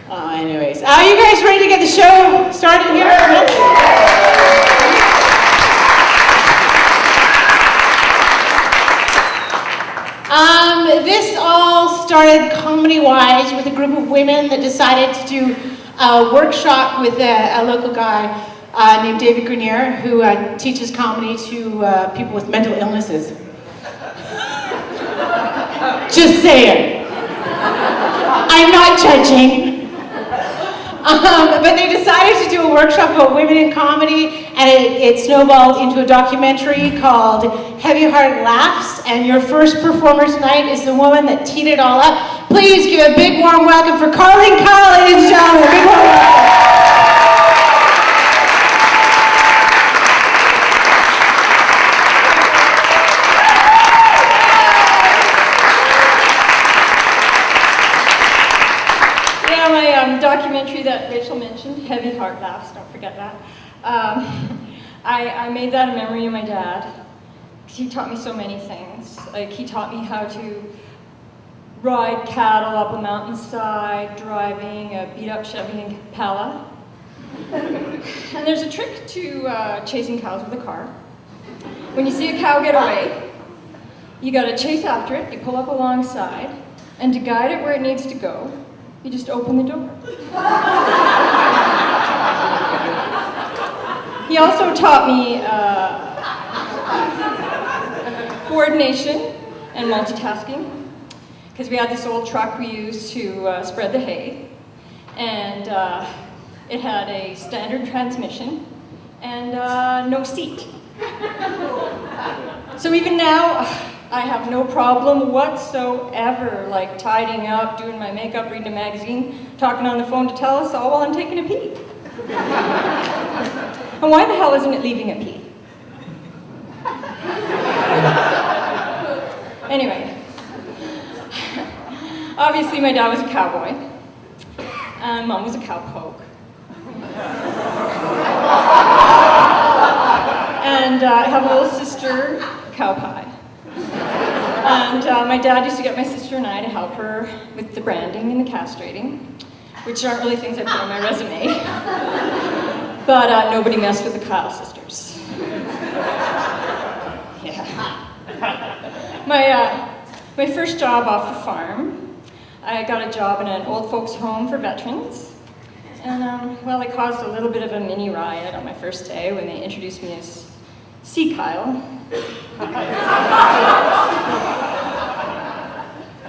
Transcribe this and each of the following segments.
Anyways, are you guys ready to get the show started here? This all started comedy-wise with a group of women that decided to do a workshop with a local guy named David Grenier, who teaches comedy to people with mental illnesses. Just saying. I'm not judging. But they decided to do a workshop about women in comedy, and it snowballed into a documentary called Heavy Heart Laughs, and your first performer tonight is the woman that teed it all up. Please give a big warm welcome for Carleen, ladies and gentlemen. A big warm welcome. Documentary that Rachel mentioned, Heavy Heart Laughs, don't forget that. I made that in memory of my dad, because he taught me so many things. Like, he taught me how to ride cattle up a mountainside, driving a beat-up Chevy Impala. And there's a trick to chasing cows with a car. When you see a cow get away, you gotta chase after it, you pull up alongside, and to guide it where it needs to go, you just open the door. He also taught me coordination and multitasking, because we had this old truck we used to spread the hay, and it had a standard transmission and no seat. So even now, I have no problem whatsoever, like tidying up, doing my makeup, reading a magazine, talking on the phone to tell us all while I'm taking a pee. And why the hell isn't it leaving a pee? Anyway, obviously my dad was a cowboy, and mom was a cowpoke. And I have a little sister, Cowpie. And my dad used to get my sister and I to help her with the branding and the castrating, which aren't really things I put on my resume. But nobody messed with the Kyle sisters. Yeah. My first job off the farm, I got a job in an old folks' home for veterans. And, well, it caused a little bit of a mini riot on my first day when they introduced me as Sea Kyle.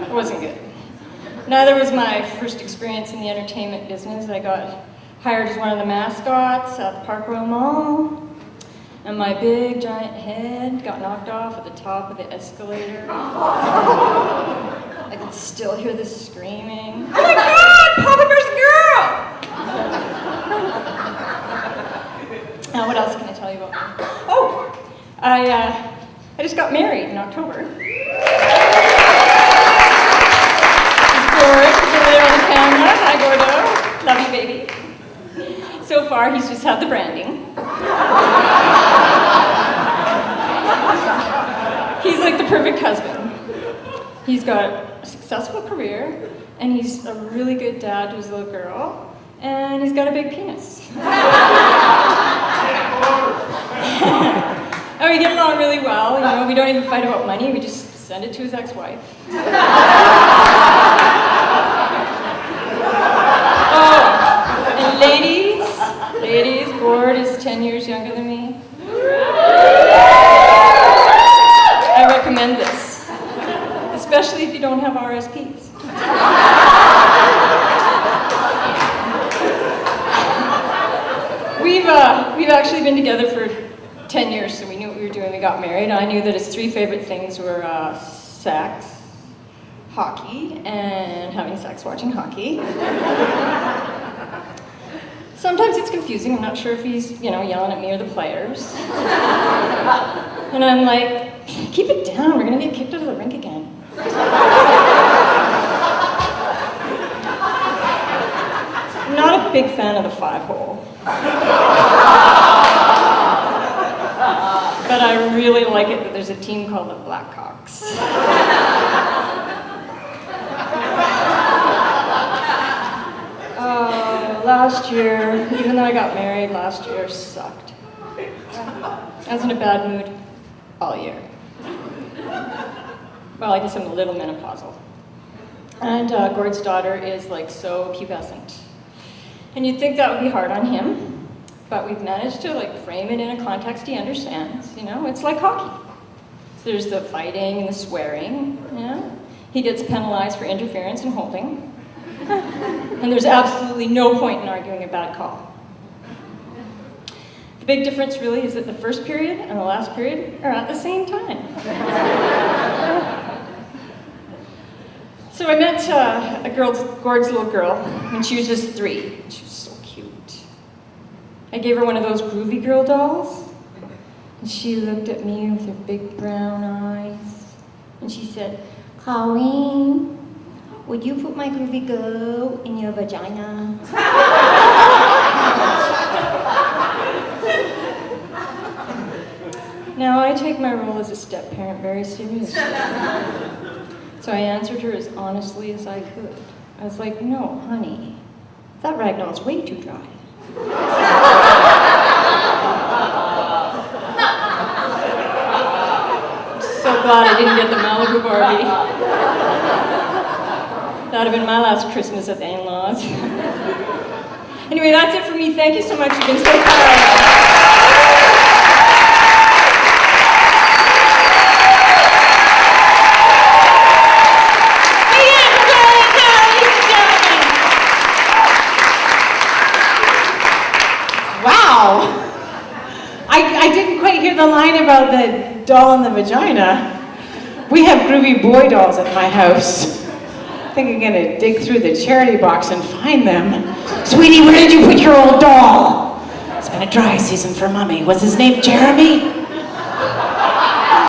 It wasn't good. Neither was my first experience in the entertainment business. I got hired as one of the mascots at the Park Royal Mall, and my big giant head got knocked off at the top of the escalator. I could still hear the screaming. Oh my God, Papa Bear's girl! Now, what else can I tell you about me? Oh, I just got married in October. George, over there on the camera. Hi, Gordo. Love you, baby. So far, he's just had the branding. He's like the perfect husband. He's got a successful career, and he's a really good dad to his little girl, and he's got a big penis. And we get along really well, you know, we don't even fight about money, we just send it to his ex-wife. Oh, and ladies, Gord is 10 years younger than me. I recommend this, especially if you don't have RSPs. We've actually been together for 10 years, so we knew what we were doing when we got married. I knew that his three favorite things were sex, hockey, and having sex watching hockey. Sometimes it's confusing. I'm not sure if he's, yelling at me or the players. And I'm like, keep it down. We're going to get kicked out of the rink again. I'm not a big fan of the 5-hole. But I really like it that there's a team called the Blackhawks. last year, even though I got married last year, sucked. I was in a bad mood all year. Well, I guess I'm a little menopausal. And Gord's daughter is like so pubescent. And you'd think that would be hard on him, but we've managed to like frame it in a context he understands, you know? It's like hockey. So there's the fighting and the swearing, yeah? He gets penalized for interference and holding. And there's absolutely no point in arguing a bad call. The big difference really is that the first period and the last period are at the same time. So I met Gord's little girl when she was just 3. She was so cute. I gave her one of those groovy girl dolls, and she looked at me with her big brown eyes, and she said, "Carleen, would you put my groovy girl in your vagina?" Now, I take my role as a step-parent very seriously. So I answered her as honestly as I could. I was like, "No, honey, that ragdoll's way too dry." I'm so glad I didn't get the Malibu Barbie. That would have been my last Christmas at the in-laws. Anyway, that's it for me. Thank you so much. You've been so kind. Wow! I didn't quite hear the line about the doll in the vagina. We have groovy boy dolls at my house. I think I'm gonna dig through the charity box and find them. Sweetie, where did you put your old doll? It's been a dry season for Mummy. Was his name Jeremy?